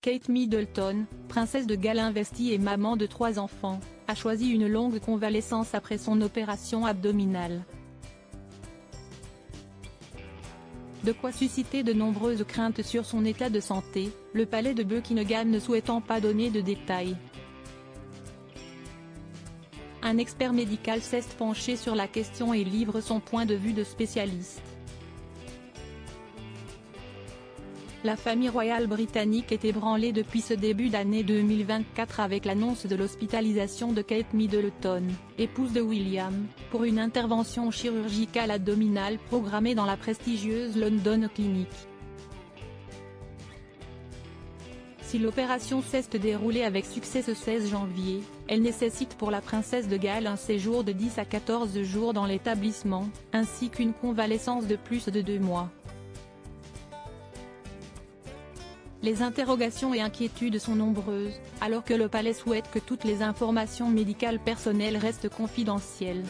Kate Middleton, princesse de Galles investie et maman de 3 enfants, a choisi une longue convalescence après son opération abdominale. De quoi susciter de nombreuses craintes sur son état de santé, le palais de Buckingham ne souhaitant pas donner de détails. Un expert médical s'est penché sur la question et livre son point de vue de spécialiste. La famille royale britannique est ébranlée depuis ce début d'année 2024 avec l'annonce de l'hospitalisation de Kate Middleton, épouse de William, pour une intervention chirurgicale abdominale programmée dans la prestigieuse London Clinic. Si l'opération s'est déroulée avec succès ce 16 janvier, elle nécessite pour la princesse de Galles un séjour de 10 à 14 jours dans l'établissement, ainsi qu'une convalescence de plus de 2 mois. Les interrogations et inquiétudes sont nombreuses, alors que le palais souhaite que toutes les informations médicales personnelles restent confidentielles.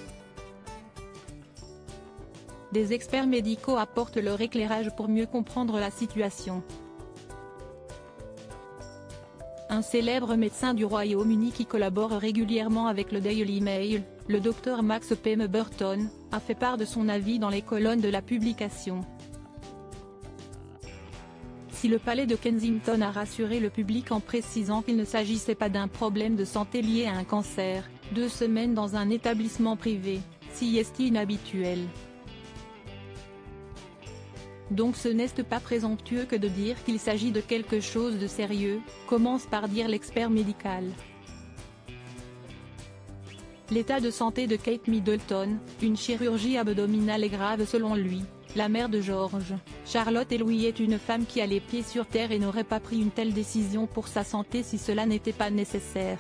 Des experts médicaux apportent leur éclairage pour mieux comprendre la situation. Un célèbre médecin du Royaume-Uni qui collabore régulièrement avec le Daily Mail, le Dr Max Pemberton, a fait part de son avis dans les colonnes de la publication. Si le palais de Kensington a rassuré le public en précisant qu'il ne s'agissait pas d'un problème de santé lié à un cancer, 2 semaines dans un établissement privé, si est inhabituel. Donc ce n'est pas présomptueux que de dire qu'il s'agit de quelque chose de sérieux, commence par dire l'expert médical. L'état de santé de Kate Middleton, une chirurgie abdominale est grave selon lui. La mère de George, Charlotte et Louis est une femme qui a les pieds sur terre et n'aurait pas pris une telle décision pour sa santé si cela n'était pas nécessaire.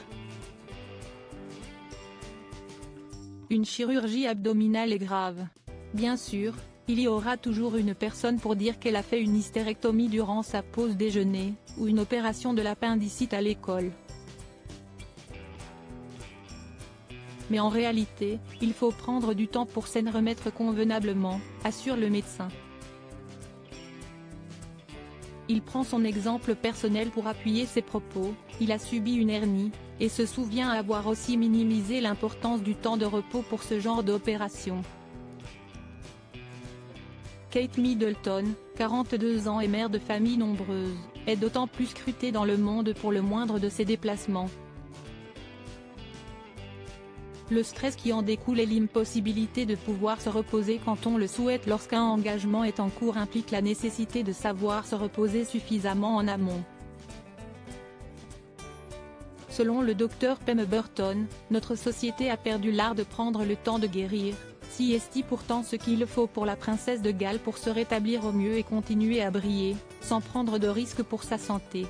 Une chirurgie abdominale est grave. Bien sûr, il y aura toujours une personne pour dire qu'elle a fait une hystérectomie durant sa pause déjeuner, ou une opération de l'appendicite à l'école. Mais en réalité, il faut prendre du temps pour s'en remettre convenablement, assure le médecin. Il prend son exemple personnel pour appuyer ses propos, il a subi une hernie, et se souvient avoir aussi minimisé l'importance du temps de repos pour ce genre d'opération. Kate Middleton, 42 ans et mère de famille nombreuse, est d'autant plus scrutée dans le monde pour le moindre de ses déplacements. Le stress qui en découle et l'impossibilité de pouvoir se reposer quand on le souhaite lorsqu'un engagement est en cours implique la nécessité de savoir se reposer suffisamment en amont. Selon le Dr Pemberton, notre société a perdu l'art de prendre le temps de guérir, si est pourtant ce qu'il faut pour la princesse de Galles pour se rétablir au mieux et continuer à briller, sans prendre de risques pour sa santé.